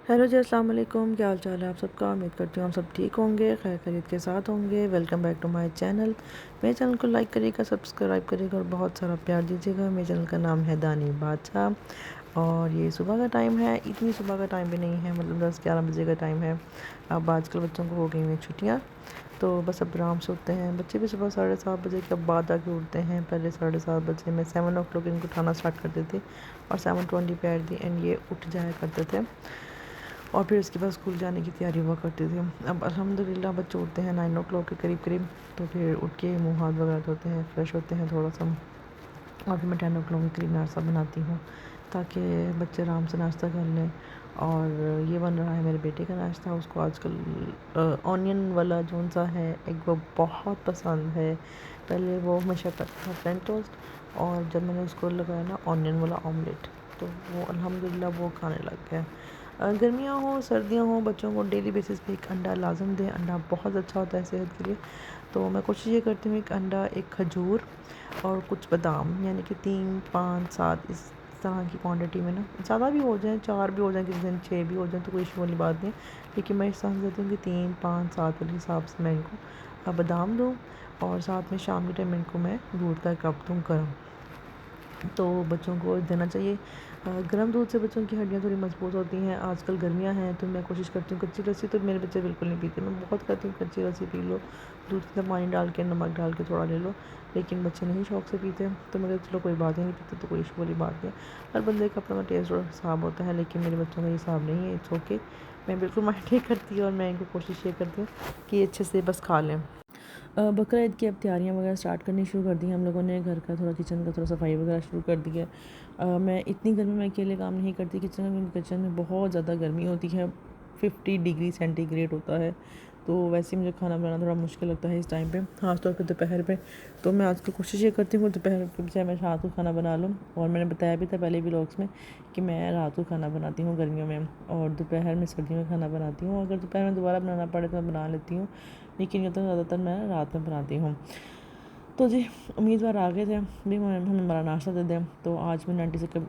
Hello जी, अस्सलाम वालेकुम। क्या हाल चाल है आप सबका। उम्मीद करती हूँ हम सब ठीक होंगे, खैर खैरियत के साथ होंगे। Welcome back to my channel. मेरे चैनल को लाइक करिएगा, सब्सक्राइब करिएगा और बहुत सारा प्यार दीजिएगा। मेरे चैनल का नाम है दानी बादशाह और ये सुबह का टाइम है। इतनी सुबह का टाइम भी नहीं है, मतलब 10-11 बजे का टाइम है। अब आजकल बच्चों को हो गई हैं छुट्टियाँ, तो बस अब आराम से उठते हैं। बच्चे भी सुबह 7:30 बजे के बाद आके उठते हैं। पहले 7:30 बजे मैं 7 o'clock इनको उठाना स्टार्ट करती थी और 7:20 पे एट दी एंड ये उठ जाया करते थे और फिर उसके बाद स्कूल जाने की तैयारी हुआ करती थी। अब अल्हम्दुलिल्लाह बच्चे उठते हैं 9 o'clock के करीब करीब, तो फिर उठ के मुँह हाथ वगैरह धोते हैं, फ्रेश होते हैं थोड़ा सा और फिर मैं 10 o'clock के करीब नाश्ता बनाती हूँ ताकि बच्चे आराम से नाश्ता कर लें। और ये बन रहा है मेरे बेटे का नाश्ता। उसको आजकल ऑनियन वाला जोन सा है एग वो बहुत पसंद है। पहले वो हमेशा करता था फ्रेंच टोस्ट और जब मैंने उसको लगाया ना ऑनियन वाला ऑमलेट, तो वो अल्हम्दुलिल्लाह वो खाने लग गया। गर्मियाँ हो सर्दियाँ हो, बच्चों को डेली बेसिस पे एक अंडा लाजम दें। अंडा बहुत अच्छा होता है सेहत के लिए। तो मैं कोशिश ये करती हूँ एक अंडा, एक खजूर और कुछ बादाम, यानी कि 3, 5, 7 इस तरह की क्वांटिटी में ना, ज़्यादा भी हो जाए, 4 भी हो जाए, किसी दिन 6 भी हो जाए, तो कोई इशू वाली बात नहीं है। लेकिन मैं इस समझ देती हूँ कि 3, 5, 7 वाले हिसाब से मैं इनको बादाम दूँ और साथ में शाम के टाइम इनको मैं दूध का कप दूँ गर्म, तो बच्चों को देना चाहिए। गर्म दूध से बच्चों की हड्डियाँ थोड़ी मजबूत होती हैं। आजकल गर्मियाँ हैं तो मैं कोशिश करती हूँ कच्ची लस्सी तो मेरे बच्चे बिल्कुल नहीं पीते। मैं बहुत कहती हूँ कच्ची लस्सी पी लो, दूध के अंदर पानी डाल के नमक डाल के थोड़ा ले लो, लेकिन बच्चे नहीं शौक से पीते। तो मैं कहती चलो कोई बात नहीं पीते तो कोई इशू वाली बात नहीं। हर बंदे का अपना टेस्ट और हिसाब होता है, लेकिन मेरे बच्चों का हिसाब नहीं है। इट्स ओके, मैं बिल्कुल माइंड नहीं करती और मैं इनको कोशिश ये करती हूँ कि अच्छे से बस खा लें। बकरा ईद की अब तैयारियां वगैरह स्टार्ट करनी शुरू कर दी हैं हम लोगों ने। घर का थोड़ा किचन का थोड़ा सफाई वगैरह शुरू कर दी है। मैं इतनी गर्मी में अकेले काम नहीं करती किचन में, क्योंकि किचन में बहुत ज़्यादा गर्मी होती है, 50 डिग्री सेंटीग्रेड होता है। तो वैसे ही मुझे खाना बनाना थोड़ा मुश्किल लगता है इस टाइम पे, ख़ास तौर पे दोपहर पे। तो मैं आजकल कोशिश ये करती हूँ दोपहर के बजाय मैं रात को खाना बना लूँ। और मैंने बताया भी था पहले व्लॉग्स में कि मैं रात को खाना बनाती हूँ गर्मियों में और दोपहर में सर्दियों में खाना बनाती हूँ। अगर दोपहर में दोबारा बनाना पड़े तो मैं बना लेती हूँ, लेकिन ये तो ज़्यादातर मैं रात में बनाती हूँ। तो जी, उम्मीदवार आ गए थे भी हमें हमारा नाश्ता दे दें। तो आज मैंने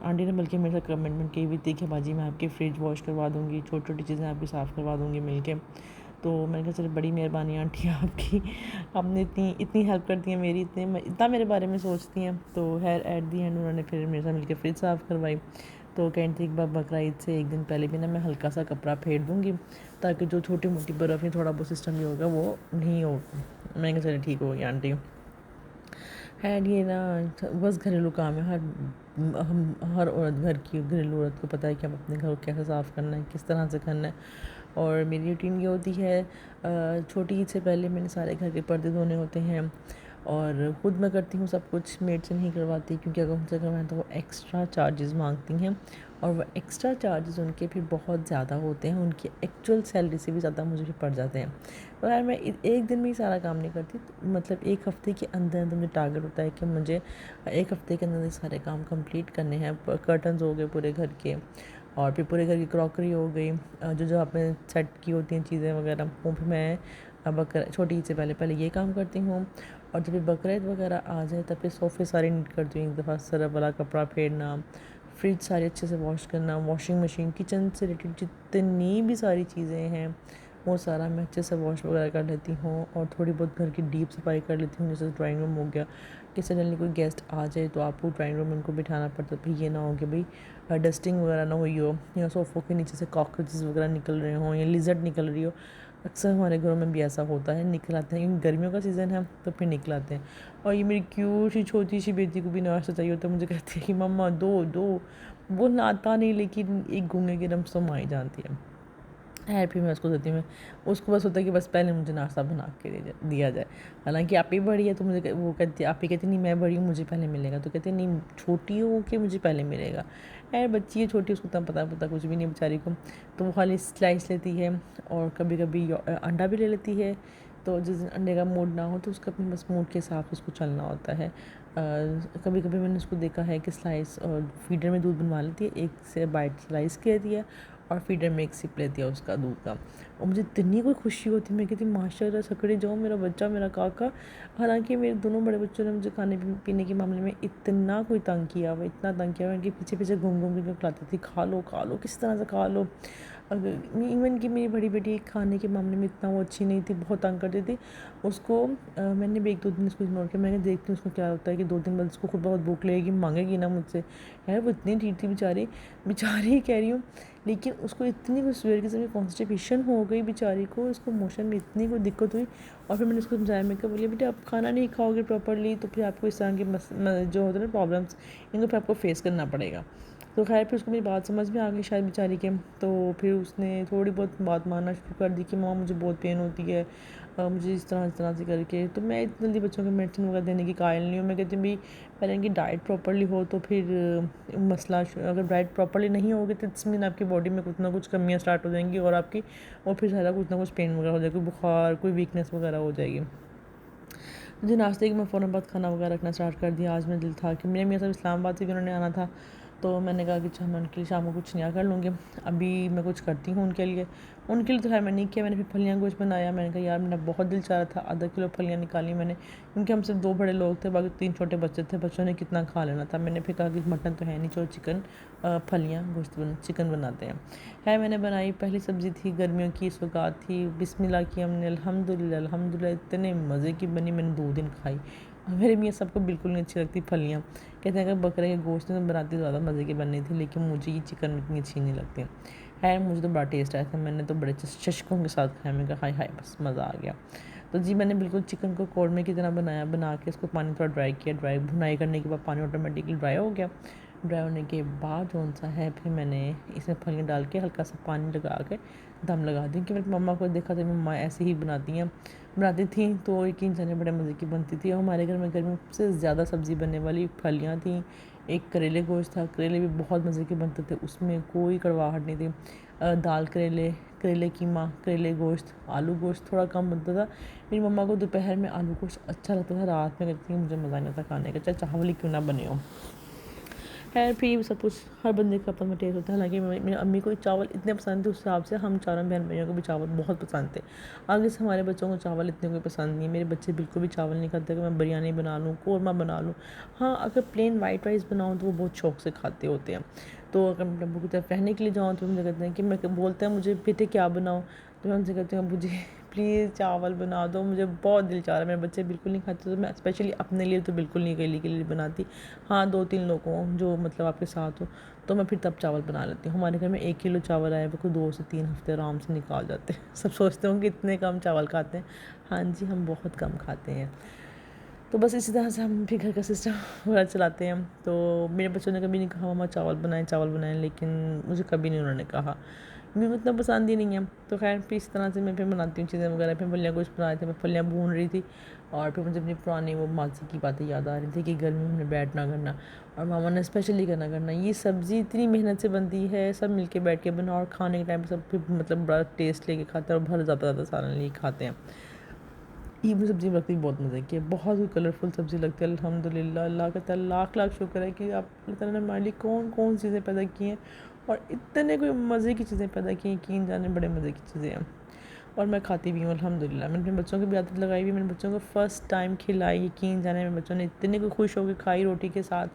आंटी ने बल्कि मेरे साथ कमिटमेंट की हुई थी कि बाजी मैं आपकी फ्रिज वॉश करवा दूँगी, छोटी छोटी चीज़ें आपकी साफ़ करवा दूँगी मिल के। तो मैंने कहा चलो बड़ी मेहरबानी आंटी आपकी, आपने इतनी इतनी हेल्प करती हैं मेरी, इतना मेरे बारे में सोचती हैं। तो खैर एट दी एंड उन्होंने फिर मेरे साथ मिलकर फ्रिज साफ़ करवाई। तो कहती थी एक बार बकरा ईद से एक दिन पहले भी ना मैं हल्का सा कपड़ा फेर दूँगी ताकि जो छोटी मोटी बर्फ़ ही थोड़ा बहुत सिस्टम भी होगा वो नहीं हो। मैंने कहा चलिए ठीक हो गई आंटी। खैर ये ना बस घरेलू काम है। हर औरत, घर की घरेलू औरत को पता है कि हम अपने घर को कैसे साफ़ करना है, किस तरह से करना है। और मेरी रूटीन ये होती है, छोटी ईद से पहले मैंने सारे घर के पर्दे धोने होते हैं और ख़ुद मैं करती हूँ सब कुछ, मेड से नहीं करवाती, क्योंकि अगर उनसे करवाएं तो वो एक्स्ट्रा चार्जेस मांगती हैं और वो एक्स्ट्रा चार्जेस उनके फिर बहुत ज़्यादा होते हैं, उनकी एक्चुअल सैलरी से भी ज़्यादा मुझे फिर पड़ जाते हैं। तो यार मैं एक दिन में ही सारा काम नहीं करती, मतलब एक हफ़्ते के अंदर अंदर मुझे टारगेट होता है कि मुझे एक हफ़्ते के अंदर ये सारे काम कंप्लीट करने हैं। कर्टन्स हो गए पूरे घर के और फिर पूरे घर की क्रॉकरी हो गई, जो जो आपने सेट की होती हैं चीज़ें वगैरह, वो फिर मैं छोटी ईद से पहले पहले ये काम करती हूँ। और जब भी बकरा ईद वगैरह आ जाए तब फिर सोफ़े सारे नीट करती हूँ एक दफ़ा, सरफ वाला कपड़ा फेरना, फ्रिज सारे अच्छे से वॉश करना, वॉशिंग मशीन, किचन से रिलेटेड जितनी भी सारी चीज़ें हैं वो सारा मैं अच्छे से वॉश वगैरह कर लेती हूँ। और थोड़ी बहुत घर की डीप सफाई कर लेती हूँ, जैसे ड्राइंग रूम हो गया कि सडनली कोई गेस्ट आ जाए तो आपको ड्राइंग रूम में उनको बिठाना पड़ता है, फिर ये ना हो कि भाई डस्टिंग वगैरह ना हुई हो या सोफ़ों के नीचे से कॉकरोचेस वगैरह निकल रहे हों या लिजर्ड निकल रही हो। अक्सर हमारे घरों में भी ऐसा होता है, निकल आते हैं, क्योंकि गर्मियों का सीज़न है तो फिर निकल आते हैं। और ये मेरी क्यूट सी छोटी सी बेटी को भी नाश्ता चाहिए होता है, मुझे कहती है कि मम्मा दो दो, वो नाता नहीं लेकिन एक घूंगे की रम माँ ही जानती है। खैर फिर मैं उसको देती हूँ, उसको बस होता है कि बस पहले मुझे नाश्ता बना के दिया जाए। हालांकि आप ही बड़ी है तो मुझे वो कहती है, आप ही कहती नहीं मैं बड़ी हूँ मुझे पहले मिलेगा, तो कहती नहीं छोटी हो कि मुझे पहले मिलेगा। खैर बच्ची है छोटी, उसको तब पता कुछ भी नहीं बेचारी को। तो वो खाली स्लाइस लेती है और कभी कभी अंडा भी ले लेती है। तो जिस दिन अंडे का मूड ना हो तो उसका अपने बस मूड के हिसाब से उसको चलना होता है। कभी कभी मैंने उसको देखा है कि स्लाइस और फीडर में दूध बनवा लेती है, एक से बाइट स्लाइस के दिया और फीडर में एक सिप लेती है उसका दूध का। और मुझे इतनी कोई खुशी होती, मैं कहती माशाल्लाह सकड़े जाओ मेरा बच्चा, मेरा काका। हालांकि मेरे दोनों बड़े बच्चों ने मुझे खाने पीने के मामले में इतना कोई तंग किया हुआ, इतना तंग किया हुआ, उनके पीछे पीछे घूम घूम के खिलाती थी, खा लो किस तरह से खा लो। अगर इवन कि मेरी बड़ी बेटी खाने के मामले में इतना वो अच्छी नहीं थी, बहुत तंग करती थी उसको। मैंने भी 1-2 दिन उसको इग्नोर किया, मैंने देखती हूँ उसको क्या होता है कि 2 दिन बाद उसको खुद बहुत भूख लगेगी, मांगेगी ना मुझसे। यार वो इतनी ढीठ थी बेचारी, बेचारी कह रही हूँ। लेकिन उसको इतनी कोई सवेर के समय कॉन्स्टिपेशन हो गई बेचारी को, उसको मोशन में इतनी कोई दिक्कत हुई। और फिर मैंने उसको समझाया, मैं क्या बोली, बेटा आप खाना नहीं खाओगे प्रॉपरली तो फिर आपको इस तरह के जो होते हैं ना प्रॉब्लम्स, इनको फिर आपको फेस करना पड़ेगा। तो खैर फिर उसको मेरी बात समझ में आ गई शायद बेचारी के। तो फिर उसने थोड़ी बहुत बात मानना शुरू कर दी कि माँ मुझे बहुत पेन होती है, मुझे इस तरह से करके। तो मैं इतनी जल्दी बच्चों को मेडिसिन वगैरह देने की कायल नहीं हूँ। मैं कहती हूँ भाई पहले इनकी डाइट प्रॉपरली हो तो फिर अगर डाइट प्रॉपरली नहीं होगी तो इट्स मीन आपकी बॉडी में कुछ ना कुछ कमियाँ स्टार्ट हो जाएंगी और आपकी, और फिर सारा कुछ ना कुछ पेन वगैरह हो जाएगी, बुखार, कोई वीकनेस वगैरह हो जाएगी। मुझे नाश्ते की मैं फ़ौरन बाद खाना वगैरह रखना स्टार्ट कर दिया। आज मेरा दिल था कि मेरे मियाँ साहब इस्लामाबाद से भी उन्होंने आना था, तो मैंने कहा कि चलो मैं उनके लिए शाम को कुछ नया कर लूँगी। अभी मैं कुछ करती हूँ उनके लिए। तो खैर मैंने नहीं किया, मैंने फिर फलियाँ गोश्त बनाया। मैंने कहा यार मेरा बहुत दिल चाह रहा था, आधा किलो फलियाँ निकाली मैंने, क्योंकि हम सिर्फ 2 बड़े लोग थे, बाकी 3 छोटे बच्चे थे, बच्चों ने कितना खा लेना था। मैंने फिर कहा कि मटन तो है नहीं, चलो चिकन फलियाँ गोश्त चिकन बनाते हैं। है मैंने बनाई, पहली सब्ज़ी थी गर्मियों की, सौगात थी, बिस्मिल्लाह की हमने, अल्हम्दुलिल्लाह अल्हम्दुलिल्लाह, इतने मज़े की बनी, मैंने 2 दिन खाई। मेरे मियाँ सबको बिल्कुल नहीं अच्छी लगती फलियाँ, कहते हैं कि बकरे के गोश्त में बनाती ज़्यादा मज़े की बननी थी, लेकिन मुझे ये चिकन में इतनी अच्छी नहीं लगती है। मुझे तो बड़ा टेस्ट आया था, मैंने तो बड़े चस्कों के साथ खाया। मैंने कहा हाय हाय बस मज़ा आ गया। तो जी मैंने बिल्कुल चिकन को कौरमे की तरह बनाया, बना के इसको पानी थोड़ा ड्राई किया, ड्राई भुनाई करने के बाद पानी ऑटोमेटिकली ड्राई हो गया। ड्राई होने के बाद कौन सा है, फिर मैंने इसमें फलियाँ डाल के हल्का सा पानी लगा के दम लगा दी। कि मेरी मम्मा को देखा तो मम्मा ऐसे ही बनाती थी, तो यकीन जाने बड़े मज़े की बनती थी। और हमारे घर में गर्मियों में सबसे ज़्यादा सब्ज़ी बनने वाली फलियाँ थी। एक करेले गोश्त था, करेले भी बहुत मज़े के बनते थे, उसमें कोई कड़वाहट नहीं थी। दाल करेले, करेले कीमा, करेले गोश्त, आलू गोश्त थोड़ा कम बनता था। मेरी मम्मा को दोपहर में आलू गोश्त अच्छा लगता था, रात में कहती थी मुझे मज़ा नहीं आता खाने का, चाहे चावल ही क्यों ना बने हो। खैर फिर सब कुछ हर बंदे का अपना टेस्ट होता है। हालांकि मेरी अम्मी को चावल इतने पसंद थे, उस हिसाब से हम चारों बहन भाइयों को भी चावल बहुत पसंद थे। आगे से हमारे बच्चों को चावल इतने कोई पसंद नहीं है। मेरे बच्चे बिल्कुल भी चावल नहीं खाते कि मैं बिरयानी बना लूँ, कौरमा बना लूँ। हाँ अगर प्लेन वाइट राइस बनाऊँ तो वो बहुत शौक से खाते होते हैं। तो अगर मैं डब्बू की तरफ रहने के लिए जाऊँ तो मुझे कहते हैं कि मैं बोलते हैं मुझे बेटे क्या बनाऊँ, तो मैं उनसे कहती हूँ मुझे प्लीज़ चावल बना दो, मुझे बहुत दिल चाह रहा है। मेरे बच्चे बिल्कुल नहीं खाते, तो मैं स्पेशली अपने लिए तो बिल्कुल नहीं अकेले के लिए बनाती। हाँ 2-3 लोगों जो मतलब आपके साथ हो तो मैं फिर तब चावल बना लेती हूँ। हमारे घर में 1 किलो चावल आए वो 2 से 3 हफ्ते आराम से निकाल जाते हैं। सब सोचते होंगे इतने कम चावल खाते हैं। हाँ जी हम बहुत कम खाते हैं। तो बस इसी तरह से हम फिर घर का सिस्टम पूरा चलाते हैं। तो मेरे बच्चों ने कभी नहीं कहा मम्मा चावल बनाएं, लेकिन मुझे कभी नहीं उन्होंने कहा, मेरे को इतना पसंद ही नहीं है। तो खैर फिर इस तरह से मैं फिर बनाती हूँ चीज़ें वगैरह। फिर फलियाँ कुछ बना रहे थे, मैं फलियाँ भून रही थी, और फिर मुझे अपनी पुरानी वो मासी की बातें याद आ रही थी कि गर्मी में हमने बैठना करना और मामा ने स्पेशली करना ये सब्ज़ी इतनी मेहनत से बनती है, सब मिल के बैठ के बना, और खाने के टाइम पर सब फिर मतलब बड़ा टेस्ट लेके खाते हैं और बहुत ज़्यादा सारा लिए खाते हैं। ये भी सब्ज़ी लगती है बहुत मज़े की है, बहुत ही कलरफुल सब्ज़ी लगती है। अल्हम्दुलिल्लाह, अल्लाह का लाख लाख शुक्र है कि आप अल्लाह ताला ने हमारे लिए कौन कौन चीज़ें पैदा की हैं, और इतने कोई मज़े की चीज़ें पैदा की हैं कि जाने बड़े मज़े की चीज़ें हैं। और मैं खाती भी हूँ अल्हम्दुलिल्लाह। मैंने अपने बच्चों की भी आदत लगाई हुई, मैंने बच्चों को फ़र्स्ट टाइम खिलाई, यकीन जाने मेरे बच्चों ने इतने को खुश होकर खाई रोटी के साथ।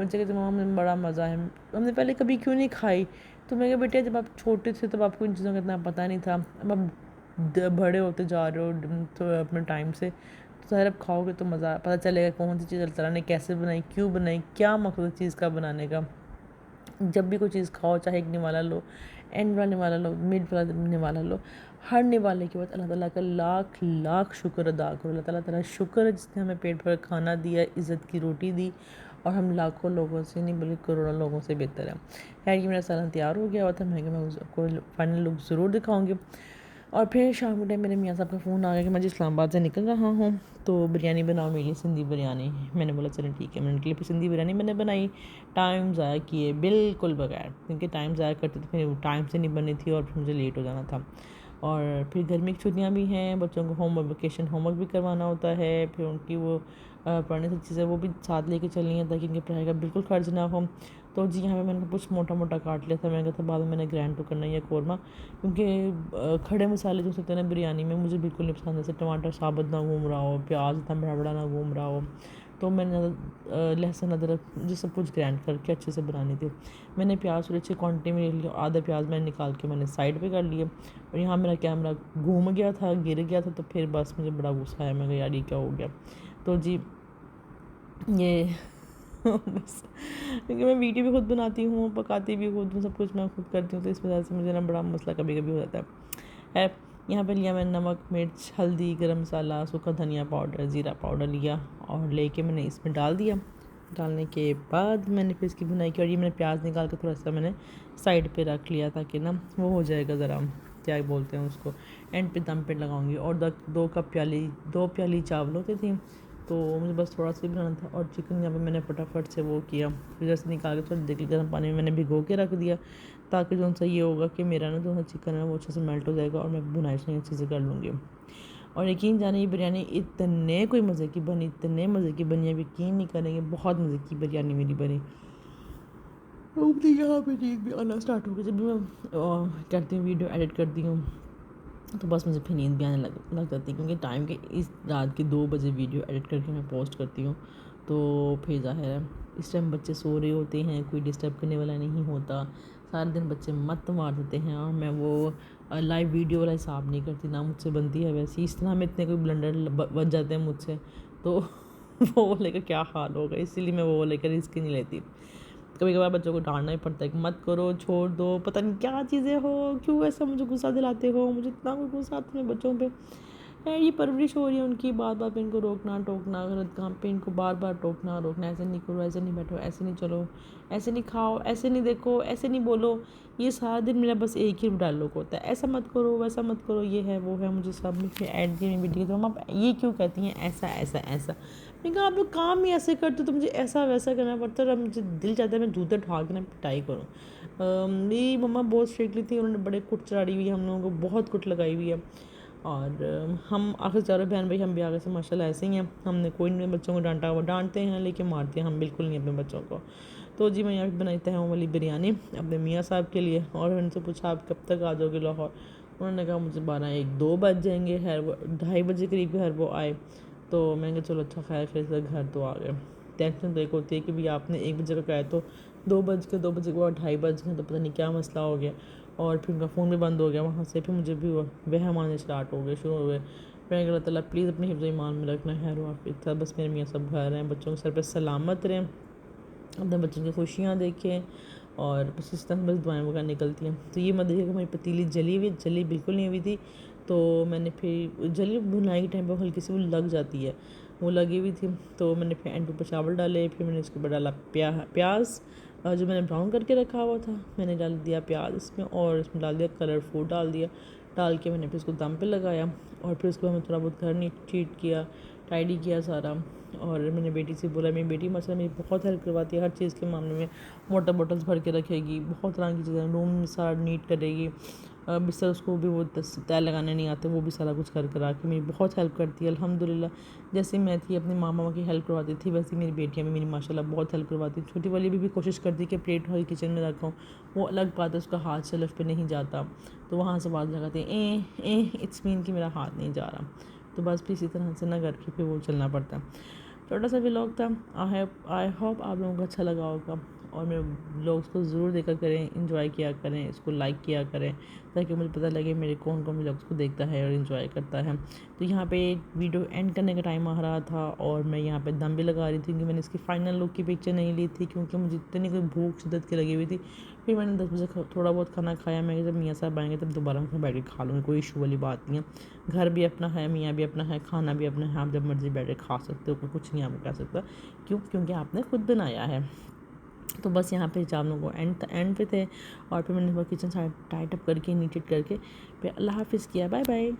बच्चे कहते मम्मा हमें बड़ा मज़ा है, हमने पहले कभी क्यों नहीं खाई। तो मैं कहा बेटे जब आप छोटे थे तब आपको इन चीज़ों का इतना पता नहीं था, अब आप बड़े होते जा रहे हो तो अपने टाइम से, तो ज़ाहिर अब खाओगे तो मज़ा पता चलेगा कौन सी चीज़ अल्लाह ताला ने कैसे बनाई, क्यों बनाई, क्या मकसद चीज़ का बनाने का। जब भी कोई चीज़ खाओ, चाहे एक निवाला लो, एंड वाला निवाला लो, मिड वाला निवाला लो, हर निवाले के बाद अल्लाह ताला का लाख लाख शुक्र अदा करो। अल्लाह ताला तेरा शुक्र है जिसने हमें पेट भर खाना दिया, इज़्ज़त की रोटी दी, और हम लाखों लोगों से नहीं बल्कि करोड़ों लोगों से बेहतर है। खैर ये मेरा सालन तैयार हो गया हुआ था, मैं उसको फाइनल लुक ज़रूर दिखाऊँगी। और फिर शाम के टाइम मेरे मियाँ साहब का फ़ोन आ गया कि मैं इस्लामाबाद से निकल रहा हूँ, तो बिरयानी बनाओ मेरे लिए, सिंधी बिरयानी। मैंने बोला चलो ठीक है, मैंने उनके लिए फिर सिंधी बिरयानी मैंने बनाई, टाइम ज़ाया किए बिल्कुल बगैर, क्योंकि टाइम ज़ाया करते तो फिर टाइम से नहीं बनी थी और फिर मुझे लेट हो जाना था। और फिर गर्मी की छुट्टियाँ भी हैं, बच्चों को वेकेशन होमवर्क भी करवाना होता है, फिर उनकी वो पुरानी सी चीज़ें वो भी साथ लेके चलनी है ताकि उनकी पढ़ाई का बिल्कुल खर्च ना हो। तो जी यहाँ पे मैंने कुछ मोटा मोटा काट लिया था, मैंने कहा था बाद में मैंने ग्राइंड तो करना ही है कौरमा, क्योंकि खड़े मसाले जो होते हैं ना बिरयानी में मुझे बिल्कुल नहीं पसंद, जैसे टमाटर साबुत ना घूम रहा हो, प्याज इतना बड़ा बड़ा ना घूम रहा हो, तो मैंने लहसुन अदरक जी सब कुछ ग्राइंड करके अच्छे से बनानी थी। मैंने प्याज थोड़ी अच्छी क्वान्टिटी में ले लिया, आधा प्याज मैंने निकाल के मैंने साइड पे कर लिया। और यहाँ मेरा कैमरा घूम गया था, गिर गया था, तो फिर बस मुझे बड़ा गुस्सा आया। मैं कहा यार ये क्या हो गया। तो जी ये बस क्योंकि मैं वीडियो भी खुद बनाती हूँ, पकाती भी खुद हूँ, सब कुछ मैं खुद करती हूँ, तो इस वजह से मुझे ना बड़ा मसला कभी कभी हो जाता है। यहाँ पे लिया मैंने नमक, मिर्च, हल्दी, गरम मसाला, सूखा धनिया पाउडर, ज़ीरा पाउडर लिया और लेके मैंने इसमें डाल दिया। डालने के बाद मैंने फिर इसकी भुनाई की और ये मैंने प्याज निकाल के थोड़ा सा मैंने साइड पे रख लिया ताकि ना वो हो जाएगा ज़रा, क्या बोलते हैं उसको, एंड पे दम पे लगाऊंगी। और 2 प्याली चावल होते थे, तो मुझे बस थोड़ा सा ही बनाना था। और चिकन यहाँ पे मैंने फटाफट से वो किया, फिर जैसे निकाल के थोड़ा देर गर्म पानी में मैंने भिगो के रख दिया, ताकि जो सा ये होगा कि मेरा ना जो चिकन है वो अच्छे से मेल्ट हो जाएगा और मैं बुनाई से अच्छे से कर लूँगी। और यकीन जाने ये बिरयानी इतने कोई मज़े की बनी, इतने मज़े की बनी, अब यकीन नहीं करेंगे, बहुत मज़े की बिरयानी मेरी बनी। यहाँ पे नींद भी आना स्टार्ट हो गई। जब भी मैं करती हूँ वीडियो एडिट करती हूँ तो बस मुझे फिर नींद भी आने लग जाती है, क्योंकि टाइम के इस रात के 2 बजे वीडियो एडिट करके मैं पोस्ट करती हूँ। तो फिर ज़ाहिर है इस टाइम बच्चे सो रहे होते हैं, कोई डिस्टर्ब करने वाला नहीं होता। सारा दिन बच्चे मत मार देते हैं और मैं वो लाइव वीडियो वाला हिसाब नहीं करती, ना मुझसे बनती है वैसे। इस तरह में इतने कोई ब्लंडर बच जाते हैं मुझसे, तो वो लेकर क्या हाल होगा, इसीलिए मैं वो लेकर रिस्क नहीं लेती। कभी कभार बच्चों को डांटना ही पड़ता है कि मत करो, छोड़ दो, पता नहीं क्या चीज़ें हो, क्यों ऐसा मुझे गुस्सा दिलाते हो, मुझे इतना कोई गुस्सा आता है बच्चों पे। ये परवरिश हो रही है उनकी, बार बार पे इनको रोकना टोकना, गलत काम पे इनको बार बार टोकना रोकना, ऐसे नहीं करो, ऐसे नहीं बैठो, ऐसे नहीं चलो, ऐसे नहीं खाओ, ऐसे नहीं देखो, ऐसे नहीं बोलो। ये सारा दिन मेरा बस एक ही डायलॉग होता है, ऐसा मत करो, वैसा मत करो, ये है वो है। मुझे सब में फिर ऐड की वीडियो तो हम आप ये क्यों कहती हैं ऐसा ऐसा ऐसा। मैंने कहा आप लोग काम ही ऐसे करते हो तो मुझे ऐसा वैसा करना पड़ता है, और मुझे दिल चाहता है मैं जूते उठा के ना पिटाई करूँ। मेरी मम्मा बहुत स्ट्रिक्टली थी, उन्होंने बड़े कुट चढ़ाई हुई है, हम लोगों को बहुत कुट लगाई हुई है। और हम आखिर चारों बहन भाई हम भी आगे से माशाल्लाह ऐसे ही हैं। हमने कोई नहीं बच्चों को डांटा, वो डांटते हैं लेकिन मारते हैं हम बिल्कुल नहीं अपने बच्चों को। तो जी मैं यहाँ पे बनाई हूँ वाली बिरयानी अपने मियाँ साहब के लिए, और उनसे पूछा आप कब तक आ जाओगे लाहौर। उन्होंने कहा मुझे 12-1-2 बज जाएंगे। खैर वो 2:30 बजे करीब घर वो आए, तो मैंने कहा चलो अच्छा खैर फिर से घर तो आ गए। टेंशन तो एक होती है कि भाई आपने 1 बजे का कहा तो 2 बजे के बाद 2:30 बज गए, तो पता नहीं क्या मसला हो गया। और फिर उनका फ़ोन भी बंद हो गया वहाँ से, फिर मुझे भी वहम आने स्टार्ट हो गए, शुरू हो गए। मैं अल्लाह ताला प्लीज़ अपने हिफ्ज़ ईमान में रखना, खैर वाफिक था। बस मेरे मियाँ सब घर हैं, बच्चों के सर पे सलामत रहें, अपने बच्चों की खुशियाँ देखें, और बस इस तरह बस दुआएं वगैरह निकलती हैं। तो ये मत देखिए कि मेरी पतीली जली बिल्कुल नहीं हुई थी। तो मैंने फिर जली भुनाई के टाइम पर हल्की सी वो लग जाती है, वो लगी हुई थी। तो मैंने फिर एंड पर चावल डाले, फिर मैंने उसके ऊपर डाला प्याज जो मैंने ब्राउन करके रखा हुआ था, मैंने डाल दिया प्याज इसमें, और इसमें डाल दिया कलर फूड डाल के मैंने फिर उसको दम पे लगाया। और फिर उसके बाद मैं थोड़ा बहुत घर नीट चीट किया, टाइडी किया सारा। और मैंने बेटी से बोला, मेरी बेटी मतलब मेरी बहुत हेल्प करवाती है हर चीज़ के मामले में, वाटर बॉटल्स भर के रखेगी, बहुत तरह की चीज़ें, रूम सारा नीट करेगी, बिस्तर उसको भी वो तय लगाने नहीं आते, वो भी सारा कुछ करा के मेरी बहुत हेल्प करती है अल्हम्दुलिल्लाह। जैसे मैं थी अपनी मामा की हेल्प करवाती थी, वैसे मेरी बेटियाँ भी मेरी माशाल्लाह बहुत हेल्प करवाती। छोटी वाली भी कोशिश करती कि प्लेट हर किचन में रखाऊँ, वो अलग बात है, उसका हाथ शेल्फ पे नहीं जाता, तो वहाँ से आवाज़ लगाते हैं इट्स मीन कि मेरा हाथ नहीं जा रहा। तो बस फिर इसी तरह से ना करके फिर वो चलना पड़ता। छोटा सा व्लॉग था, आई होप आप लोगों को अच्छा लगा होगा, और मेरे व्लॉग्स को ज़रूर देखा करें, इंजॉय किया करें, इसको लाइक किया करें, ताकि मुझे पता लगे मेरे कौन कौन व्लॉग्स को देखता है और इन्जॉय करता है। तो यहाँ पे वीडियो एंड करने का टाइम आ रहा था, और मैं यहाँ पे दम भी लगा रही थी, क्योंकि मैंने इसकी फ़ाइनल लुक की पिक्चर नहीं ली थी, क्योंकि मुझे इतनी कोई भूख शिद्दत की लगी हुई थी। फिर मैंने 10 बजे थोड़ा बहुत खाना खाया, मैं जब मियाँ साहब आएंगे तब दोबारा मैं बैठ के खा लूँगी, कोई इशू वाली बात नहीं है। घर भी अपना है, मियाँ भी अपना है, खाना भी अपना है, आप जब मर्ज़ी बैठ के खा सकते हो, कोई कुछ नहीं आपको कह सकता। क्यों? क्योंकि आपने खुद बनाया है। तो बस यहाँ पे चावलों को एंड पे थे, और फिर मैंने किचन साइड टाइट अप करके नीट करके फिर अल्लाह हाफिज़ किया, बाय बाय।